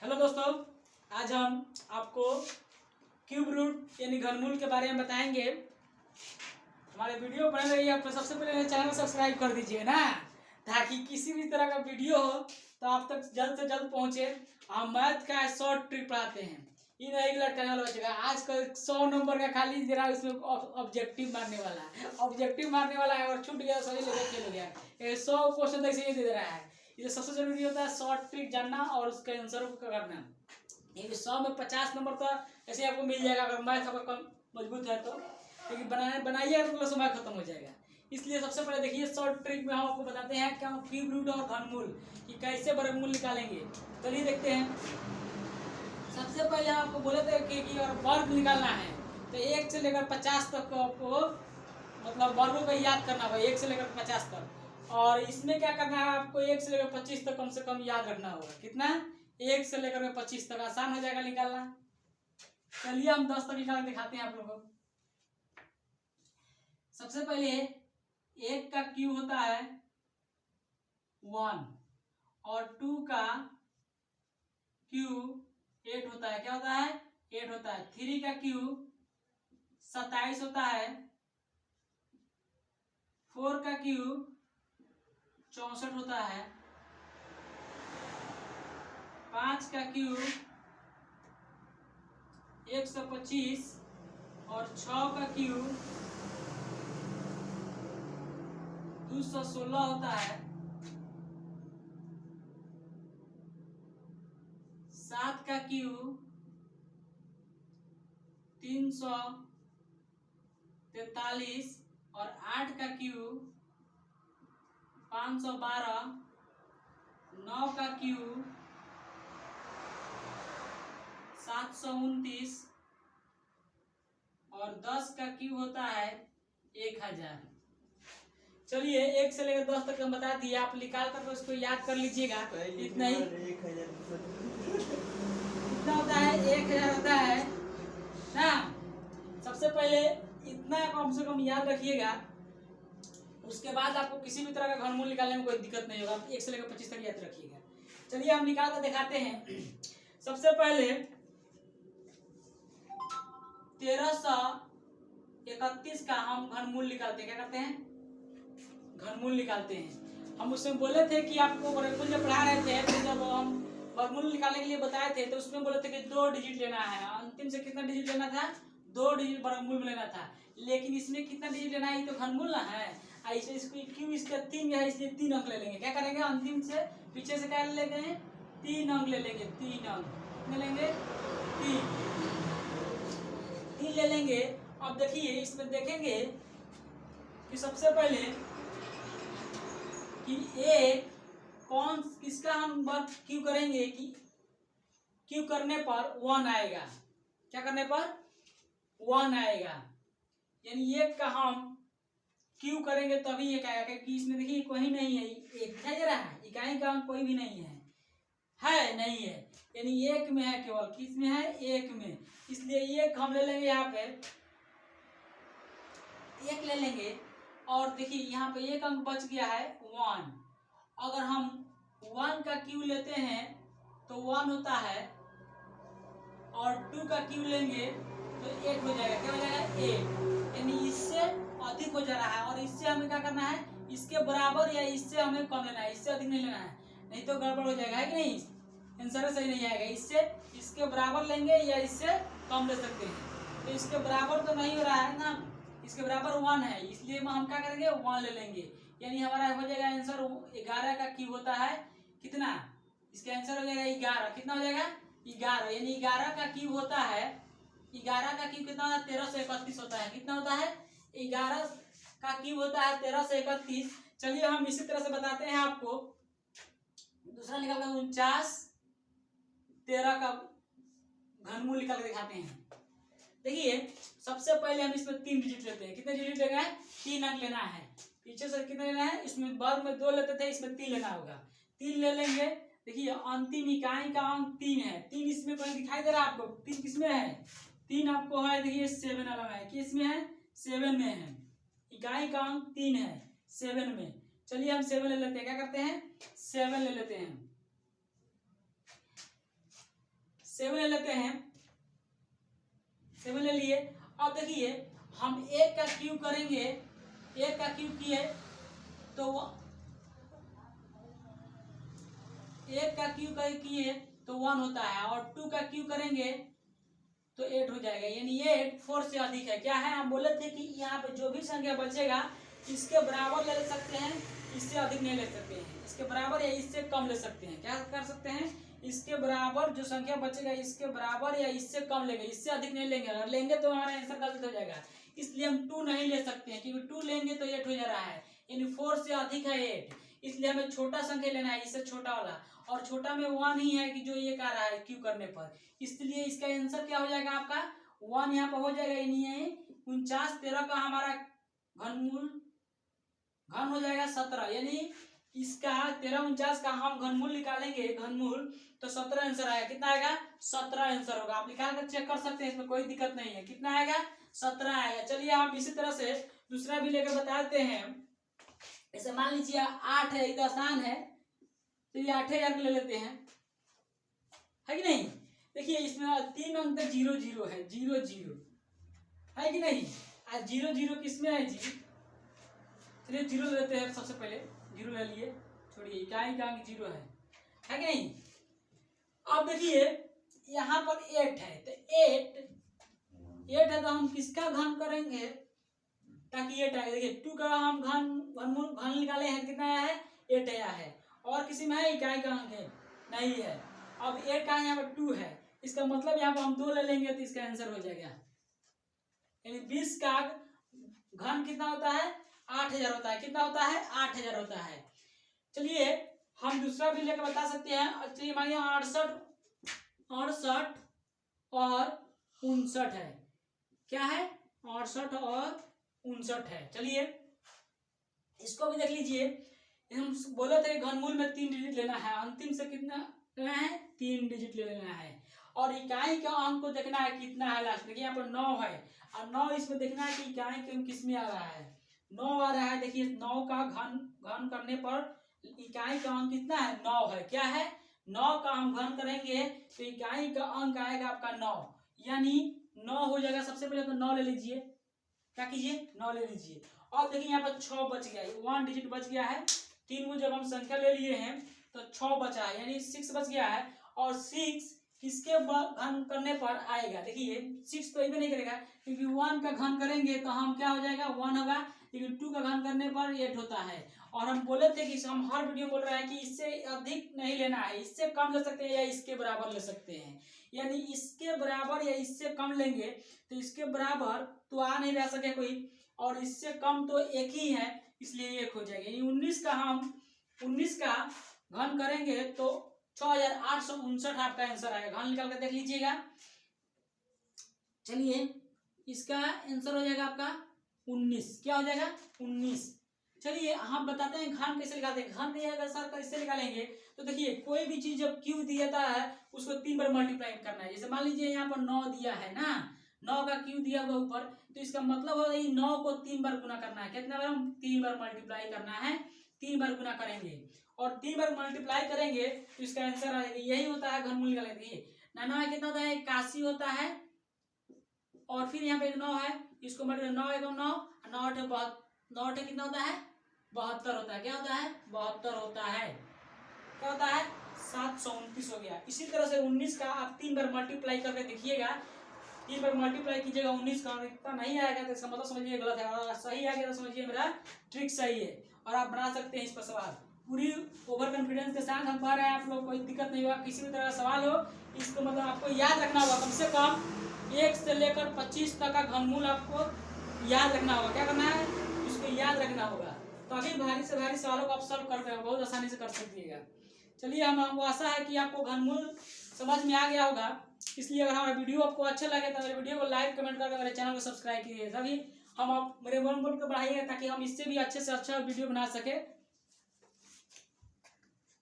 Hello दोस्तों, आज हम आपको क्यूब रूट यानी घनमूल के बारे में बताएंगे। हमारे वीडियो बने रहिए। आप सबसे पहले चैनल को सब्सक्राइब कर दीजिए ना, ताकि किसी भी तरह का वीडियो हो तो आप तक जल्द से जल्द पहुंचे। हम मैथ का शॉर्ट ट्रिक पढ़ाते हैं, ये नहीं लटकाने वाला बचेगा। आज कल 100 नंबर का खाली जरा इसमें ऑब्जेक्टिव मारने वाला है, ऑब्जेक्टिव मारने वाला है और छूट गया सही लेकर खेल गया। 100 क्वेश्चन तक से ये दे रहा है। ये सबसे जरूरी होता है शॉर्ट ट्रिक जानना और उसके आंसर को करना। ये 100 में 50 नंबर तो ऐसे आपको मिल जाएगा अगर मैथ आपका कम मजबूत है तो, लेकिन बनाइए तो समय खत्म हो जाएगा। इसलिए सबसे पहले देखिए शॉर्ट ट्रिक में हम आपको बताते हैं क्या क्यूब रूट और घनमूल कि कैसे वर्गमूल निकालेंगे। चलिए देखते हैं। सबसे पहले हम आपको बोले थे कि अगर वर्ग निकालना है तो 1 से लेकर 50 तक को आपको मतलब वर्गों को याद करना होगा, 1 से लेकर 50 तक। और इसमें क्या करना है, आपको 1 से लेकर 25 तक कम से कम याद रखना होगा। कितना? 1 से लेकर 25 तक आसान हो जाएगा निकालना। चलिए हम 10 तक निकाल दिखाते हैं आप लोगों को। सबसे पहले 1 का क्यूब होता है 1 और 2 का क्यूब 8 होता है। क्या होता है? 8 होता है। 3 का क्यूब 27 होता है। 4 का क्यूब 64 होता है। 5 का क्यूब 125 और 6 का क्यूब 216 होता है। 7 का क्यूब 343 और 8 का क्यूब 512। 9 का क्यूब 729 और 10 का क्यूब होता है 1000। चलिए 1 से लेकर 10 तक हम बता दिए, आप निकाल कर तो इसको याद कर लीजिएगा। इतना ही इतना होता है, 1000 होता है ना। सबसे पहले इतना कम से कम याद रखिएगा, उसके बाद आपको किसी भी तरह का घनमूल निकालने में कोई दिक्कत नहीं होगा। 1 से लेकर 25 तक याद रखिएगा। चलिए हम निकाल कर दिखाते हैं। सबसे पहले 1331 का हम घनमूल निकालते हैं। क्या करते हैं? घनमूल निकालते हैं। हम उसमें बोले थे कि आपको वर्गमूल जब पढ़ा रहे थे तो जब हम वर्गमूल निकालने के लिए बताए थे तो उसमें बोले थे कि 2 डिजिट लेना है। अंतिम से कितना डिजिट लेना था? 2 डिजिट वर्गमूल में लेना था। लेकिन इसमें कितना डिजिट लेना है? ये तो घनमूल ना है। ऐसे इसको क्यों इसका 3 है, इसलिए 3 अंक ले लेंगे। क्या करेंगे? अंतिम से पीछे से क्या ले लेंगे? 3 अंक ले लेंगे। 3 अंक कितने लेंगे? 3 ले लेंगे। अब देखिए इसमें देखेंगे कि सबसे पहले कि एक कौन किसका हम वर्ग क्यों करेंगे कि क्यों करने पर 1 आएगा। क्या करने पर? 1 आएगा। यानी एक का हम क्यों करेंगे तभी एक आएगा, क्योंकि इसमें देखिए कोई नहीं है। एक दिखाई दे रहा है, इकाई का अंक कोई भी नहीं है, नहीं है। यानी एक में है, केवल किस में है? एक में। इसलिए एक हम ले लेंगे, यहाँ पे एक ले लेंगे। और देखिए यहाँ पे एक अंक बच गया है 1। अगर हम 1 का क्यूब लेते हैं तो 1 होता है और 2 का क्यूब लेंगे तो 8 हो जाएगा। क्या हो जाएगा? 8। यानी इससे अधिक हो जा रहा है और इससे हमें क्या करना है? इसके बराबर या इससे हमें कम लेना है, इससे अधिक नहीं लेना है, नहीं तो गड़बड़ हो जाएगा, है कि नहीं? आंसर सही नहीं आएगा। इससे इसके बराबर लेंगे या इससे कम ले सकते हैं। तो इसके बराबर तो नहीं हो रहा है ना, इसके बराबर 1 है, इसलिए हम क्या करेंगे? 1 ले लेंगे। यानी हमारा हो जाएगा आंसर 11 का क्यूब होता है कितना? इसका आंसर हो जाएगा 11। कितना हो जाएगा? 11। यानी 11 का क्यूब होता है 11 का क्यूब कितना होता है? 1331 होता है। कितना होता है? 11 का क्यूब होता है 1331। चलिए हम इसी तरह से बताते हैं आपको। दूसरा निकालते हैं 49 13 का घनमूल निकाल के दिखाते हैं। देखिए सबसे पहले हम इसमें 3 डिजिट लेते हैं। कितने डिजिट लेना है? 3 अंक लेना है। पीछे से कितने लेना है? इसमें वर्ग में 2 लेते थे, इसमें 3 लेना होगा। 3 ले लेंगे। देखिए अंतिम इकाई का अंक 3 है। 3 इसमें कोई दिखाई दे रहा है आपको? 3 किसमें है? 3 आपको है, देखिए 7 वाला है। किसमें है? 7 में है। इकाई का अंक 3 है 7 में। चलिए हम 7 ले लेते हैं। क्या करते हैं? 7 ले लेते हैं। 7 ले लेते हैं, 7 ले लिए। अब देखिए हम 1 का क्यूब करेंगे, 1 का क्यूब किए तो 1 का क्यूब किए तो 1 होता है, और 2 का क्यूब करेंगे तो 8 हो जाएगा, यानी 8 4 से अधिक है। क्या है, हम बोले थे कि यहाँ पे जो भी संख्या बचेगा इसके बराबर ले सकते हैं, इससे अधिक नहीं ले सकते हैं, इसके बराबर या इससे कम ले सकते हैं। क्या कर सकते हैं, इसके बराबर जो संख्या बचेगा इसके बराबर या इससे कम लेंगे, इससे अधिक नहीं लेंगे। अगर लेंगे तो हमारा आंसर गलत हो जाएगा, इसलिए हम 2 नहीं ले सकते हैं, क्योंकि 2 लेंगे तो 8 हो जा रहा है, यानी 4 से अधिक है 8, इसलिए हमें छोटा संख्या लेना है, इससे छोटा वाला, और छोटा में 1 ही है कि जो ये आ रहा है क्यू करने पर, इसलिए इसका आंसर क्या हो जाएगा आपका 1 यहाँ पर हो जाएगा, यानी 49 13 का हमारा घन हो जाएगा 17, यानी इसका 13 49 का हम घनमूल निकालेंगे, घनमूल तो 17 आंसर आएगा। कितना आएगा, 17 आंसर होगा। आप निकाल कर चेक कर सकते हैं, इसमें कोई दिक्कत नहीं है। कितना आएगा, 17 आएगा। चलिए हम इसी तरह से दूसरा भी लेकर बताते हैं। ऐसे मान लीजिए 8 है, इतना आसान है, तो ये 8000 ले लेते हैं, है कि नहीं। देखिए इसमें 3 अंक 0 0 है, 0 0 है कि नहीं। आज 0 0 किसमें है जी, चलिए 0 लेते हैं, सबसे पहले 0 ले लिए, छोड़िए इकाई का अंक 0 है कि नहीं। अब देखिए यहाँ पर 8 है, तो 8 है तो हम किसका घन करेंगे ताकि 8 आए। देखिए 2 का हम घन निकाले हैं, कितना आया है, 8 आया है, और किसी में है इकाई का अंक है नहीं है। अब 8 का यहाँ पर 2 है, इसका मतलब यहाँ पर हम 2 ले लेंगे तो इसका आंसर हो जाएगा, यानी 20 का घन कितना होता है, 8000 होता है। कितना होता है, 8000 होता है। चलिए हम दूसरा भी लेकर बता सकते हैं। चलिए मानिए 68 और 59 है, क्या है, 68 और 59 है। चलिए इसको भी देख लीजिए, हम बोले थे घनमूल में 3 डिजिट लेना है, अंतिम से कितना लेना है, 3 डिजिट ले लेना है, और इकाई का अंक को देखना है कितना है लास्ट। देखिए यहाँ पर 9 है, और 9 इसमें देखना है कि इकाई के अंक किसमें आ रहा है, 9 आ रहा है। देखिए 9 का घन करने पर इकाई का अंक कितना है, 9 है। क्या है, 9 का हम घन करेंगे तो इकाई का अंक आएगा आपका 9, यानी 9 हो जाएगा। सबसे पहले तो 9 ले लीजिए, क्या कीजिए, 9 ले लीजिए। और देखिए यहाँ पर 6 बच गया, 1 डिजिट बच गया है। 3 को जब हम संख्या ले लिए हैं तो 6 बचा है, यानी 6 बच गया है, और 6 किसके घन करने पर आएगा। देखिए 6 तो ये भी नहीं करेगा, क्योंकि 1 का घन करेंगे तो हम क्या हो जाएगा, 1 होगा, लेकिन 2 का घन करने पर 8 होता है। और हम बोले थे कि हम हर वीडियो बोल रहे हैं कि इससे अधिक नहीं लेना है, इससे कम ले सकते हैं या इसके बराबर ले सकते हैं, यानी इसके बराबर या इससे कम लेंगे तो इसके बराबर तो आ नहीं रह सके कोई, और इससे कम तो एक ही है, इसलिए 1 हो जाएगा। यानी 19 का हम 19 का घन करेंगे तो 6859 आपका आंसर आएगा। घन निकाल कर देख लीजिएगा। चलिए इसका आंसर हो जाएगा आपका 19। क्या हो जाएगा, 19। चलिए हम बताते हैं घन कैसे निकालते हैं। घन नहीं आएगा सर कैसे निकालेंगे, तो देखिए कोई भी चीज जब क्यू दिया है उसको 3 बार मल्टीप्लाई करना है। जैसे मान लीजिए यहाँ पर 9 दिया है ना, 9 का क्यू दिया हुआ ऊपर, तो इसका मतलब होगा 9 को 3 बार गुना करना है। कितना बार, हम 3 बार मल्टीप्लाई करना है, 3 बार गुना करेंगे, और 3 बार मल्टीप्लाई करेंगे तो इसका आंसर आ जाएगा। यही होता है घनमूल निकालने के लिए। 9 कितना होता है, 81 होता है, और फिर यहाँ पे एक 9 है, इसको मतलब 9 1 9 9 9 कितना होता है, 72 होता है। क्या होता है, 72 होता है। क्या होता है, 729 हो गया। इसी तरह से 19 का आप 3 बार मल्टीप्लाई करके देखिएगा, 3 बार मल्टीप्लाई कीजिएगा 19 का, इतना नहीं आएगा तो इसका मतलब समझिए गलत है, और सही आ गया तो समझिए मेरा ट्रिक सही है, और आप बना सकते हैं इस पर सवाल। पूरी ओवर कॉन्फिडेंस के साथ हम कह रहे हैं, आप लोग कोई दिक्कत नहीं होगा। किसी भी तरह का सवाल हो, इसको मतलब आपको याद रखना होगा, कम से कम 1 से लेकर 25 तक का घनमूल आपको याद रखना होगा। क्या करना है, इसको याद रखना होगा, तभी भारी से भारी सवालों को आप सॉल्व कर पाएंगे, बहुत आसानी से कर सकिएगा। चलिए हमको आशा है कि आपको घनमूल समझ में आ गया होगा। इसलिए अगर हमारा वीडियो आपको अच्छा लगे तो मेरे वीडियो को लाइक कमेंट करके मेरे चैनल को सब्सक्राइब कीजिए, तभी हम आप मेरे मन को बढ़ाइएगा, ताकि हम इससे भी अच्छे से अच्छा वीडियो बना सके।